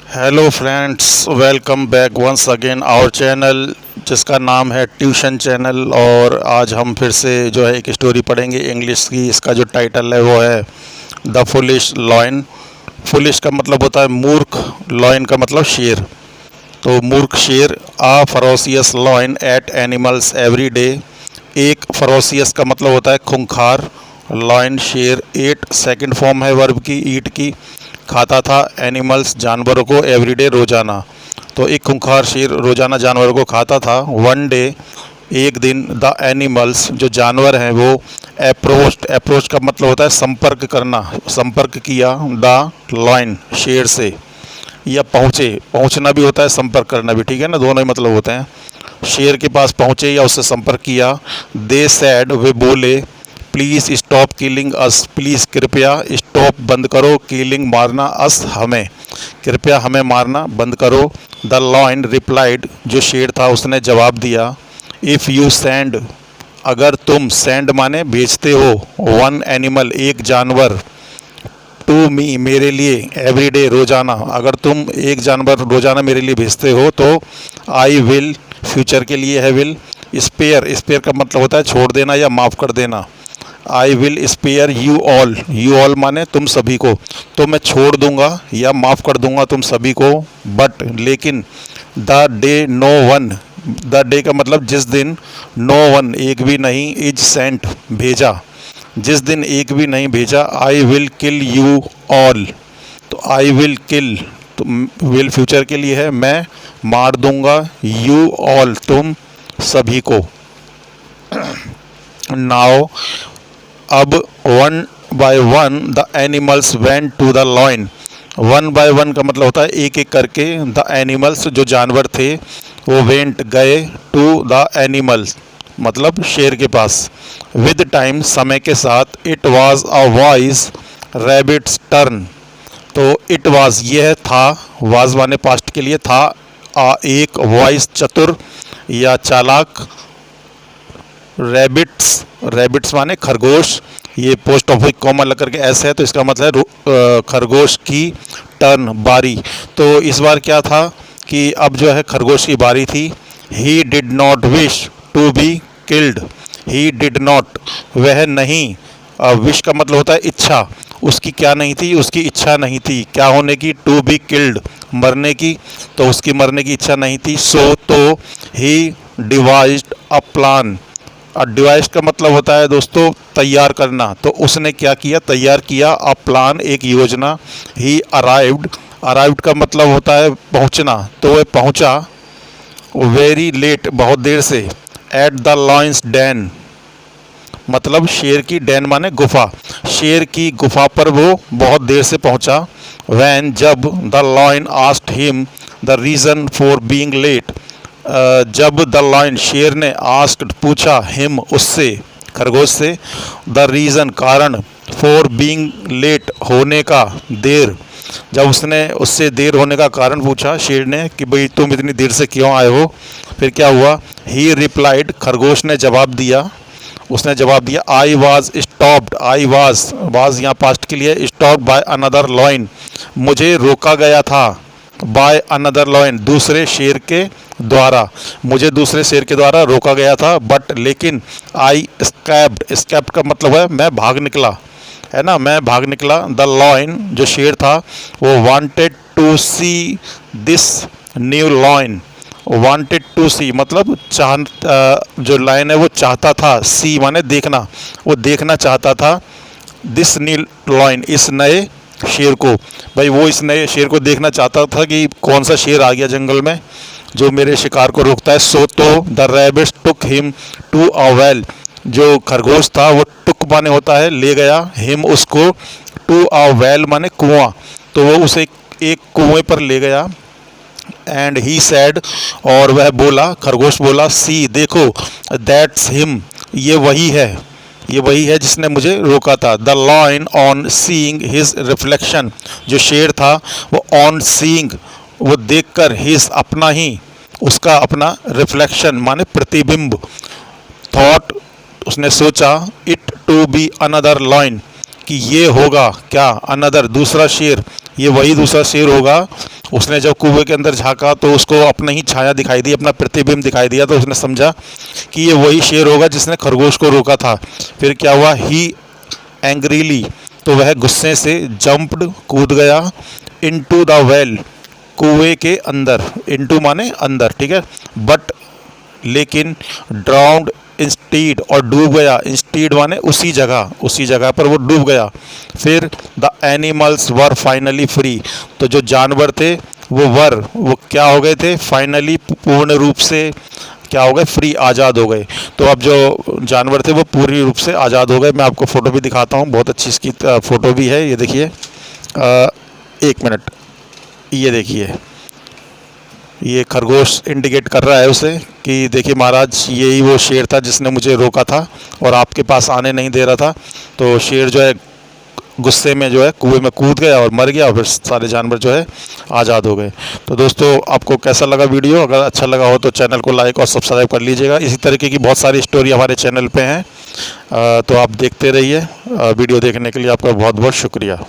Hello friends, welcome back once again our channel जिसका नाम है ट्यूशन चैनल। और आज हम फिर से जो है एक स्टोरी पढ़ेंगे इंग्लिश की। इसका जो टाइटल है वो है द फुलिश लॉयन। फुलिश का मतलब होता है मूर्ख, लॉयन का मतलब शेर। तो मूर्ख शेर। A ferocious lion ate animals every day. एक फरोसियस का मतलब होता है खूंखार, लॉयन शेर। एट सेकंड फॉर्म है वर्ब की, ईट की। खाता था एनिमल्स जानवरों को, एवरीडे रोजाना। तो एक खूंखार शेर रोजाना जानवरों को खाता था। वन डे एक दिन, द एनिमल्स जो जानवर हैं वो अप्रोच्ड। अप्रोच का मतलब होता है संपर्क करना, संपर्क किया द लॉयन शेर से, या पहुँचे। पहुँचना भी होता है, संपर्क करना भी, ठीक है ना, दोनों ही मतलब होते हैं। शेर के पास पहुँचे या उससे संपर्क किया। दे सैड वे बोले, please stop killing us. Please कृपया, स्टॉप बंद करो, किलिंग मारना, अस हमें, कृपया हमें मारना बंद करो। द लॉयन रिप्लाइड जो शेर था उसने जवाब दिया, इफ़ यू सेंड, अगर तुम, सेंड माने भेजते हो, वन एनिमल एक जानवर, टू मी मेरे लिए, एवरीडे रोज़ाना, अगर तुम एक जानवर रोज़ाना मेरे लिए भेजते हो तो आई विल, फ्यूचर के लिए है विल। स्पेयर, स्पेयर का मतलब होता है छोड़ देना या माफ़ कर देना। I will spare you all, you all माने तुम सभी को, तो मैं छोड़ दूंगा या माफ़ कर दूंगा तुम सभी को। बट लेकिन, the day no one, the day का मतलब जिस दिन, नो वन एक भी नहीं, इज सेंट भेजा, जिस दिन एक भी नहीं भेजा। I will kill you all, तो आई विल किल, तो विल फ्यूचर के लिए है, मैं मार दूंगा, यू ऑल तुम सभी को। नाउ अब, one by one the animals went to the lion. One by one का मतलब होता है एक एक करके, द एनिमल्स जो जानवर थे वो वेंट गए, टू द एनिमल्स मतलब शेर के पास। विद टाइम समय के साथ, it was a wise rabbits turn, तो इट वाज यह था, वाज माने पास्ट के लिए था, एक वाइज चतुर या चालाक, रैबिट्स, रैबिट्स माने खरगोश, ये पोस्ट ऑफिस कॉमा लग करके ऐसे है तो इसका मतलब है खरगोश की टर्न, बारी। तो इस बार क्या था कि अब जो है खरगोश की बारी थी। He did not wish to be killed, he did not, वह नहीं, विश का मतलब होता है इच्छा, उसकी क्या नहीं थी, उसकी इच्छा नहीं थी क्या होने की, टू बी किल्ड मरने की, तो उसकी मरने की इच्छा नहीं थी। सो तो ही डिवाइज्ड अ प्लान, डिवाइस का मतलब होता है दोस्तों तैयार करना, तो उसने क्या किया, तैयार किया, अ प्लान एक योजना। ही अराइव्ड, अराइव्ड का मतलब होता है पहुंचना, तो वह पहुंचा, वेरी लेट बहुत देर से, एट द लॉयंस डैन मतलब शेर की, डैन माने गुफा, शेर की गुफा पर वो बहुत देर से पहुंचा। वैन जब, the lion asked him the reason for being late, जब द लॉयन शेर ने आस्क्ड पूछा, हिम उससे, खरगोश से, द रीज़न कारण, फॉर बीइंग लेट होने का, देर, जब उसने उससे देर होने का कारण पूछा शेर ने कि भाई तुम इतनी देर से क्यों आए हो, फिर क्या हुआ, ही रिप्लाइड खरगोश ने जवाब दिया, उसने जवाब दिया, I was stopped, I was यहाँ पास्ट के लिए, स्टॉप्ड बाय अनदर लॉयन, मुझे रोका गया था, बाय अनदर लॉयन दूसरे शेर के द्वारा, मुझे दूसरे शेर के द्वारा रोका गया था। बट लेकिन, आई स्कैप्ड, स्कैप्ड का मतलब है मैं भाग निकला, है ना, मैं भाग निकला। द लॉयन जो शेर था वो wanted to see this new lion, wanted to see मतलब जो लाइन है वो चाहता था, सी माने देखना, वो देखना चाहता था, दिस न्यू लॉयन इस नए शेर को, भाई वो इस नए शेर को देखना चाहता था कि कौन सा शेर आ गया जंगल में जो मेरे शिकार को रोकता है। सो तो the rabbits took him to a well, जो खरगोश था वो टुक माने होता है ले गया, हिम उसको, टू अ वेल माने कुआं, तो वो उसे एक कुएं पर ले गया। एंड ही सैड और वह बोला, खरगोश बोला, सी देखो, दैट्स हिम ये वही है, ये वही है जिसने मुझे रोका था। The lion on seeing his reflection, जो शेर था वो ऑन सीइंग वो देखकर, हिज अपना ही, उसका अपना, रिफ्लेक्शन माने प्रतिबिंब, थॉट उसने सोचा, it to be another lion कि ये होगा क्या, अनदर दूसरा शेर, ये वही दूसरा शेर होगा, उसने जब कुएं के अंदर झांका तो उसको अपनी ही छाया दिखाई दी, अपना प्रतिबिंब दिखाई दिया, तो उसने समझा कि ये वही शेर होगा जिसने खरगोश को रोका था। फिर क्या हुआ, ही एंग्रीली, तो वह गुस्से से जंप्ड, कूद गया, इनटू द वेल, कुएं के अंदर, इनटू माने अंदर, ठीक है, बट लेकिन ड्राउंड इंस्टीड, और डूब गया, इंस्टीड माने उसी जगह पर वो डूब गया। फिर the animals were finally free, तो जो जानवर थे वो क्या हो गए थे, फाइनली पूर्ण रूप से क्या हो गए, फ्री, आज़ाद हो गए। तो अब जो जानवर थे वो पूरी रूप से आज़ाद हो गए। मैं आपको फ़ोटो भी दिखाता हूँ, बहुत अच्छी इसकी फ़ोटो भी है, ये देखिए, एक मिनट, ये देखिए, ये खरगोश इंडिकेट कर रहा है उसे कि देखिए महाराज, यही वो शेर था जिसने मुझे रोका था और आपके पास आने नहीं दे रहा था। तो शेर जो है गुस्से में जो है कुएं में कूद गया और मर गया, और फिर सारे जानवर जो है आज़ाद हो गए। तो दोस्तों, आपको कैसा लगा वीडियो? अगर अच्छा लगा हो तो चैनल को लाइक और सब्सक्राइब कर लीजिएगा। इसी तरीके की बहुत सारी स्टोरी हमारे चैनल पे हैं, तो आप देखते रहिए। वीडियो देखने के लिए आपका बहुत बहुत शुक्रिया।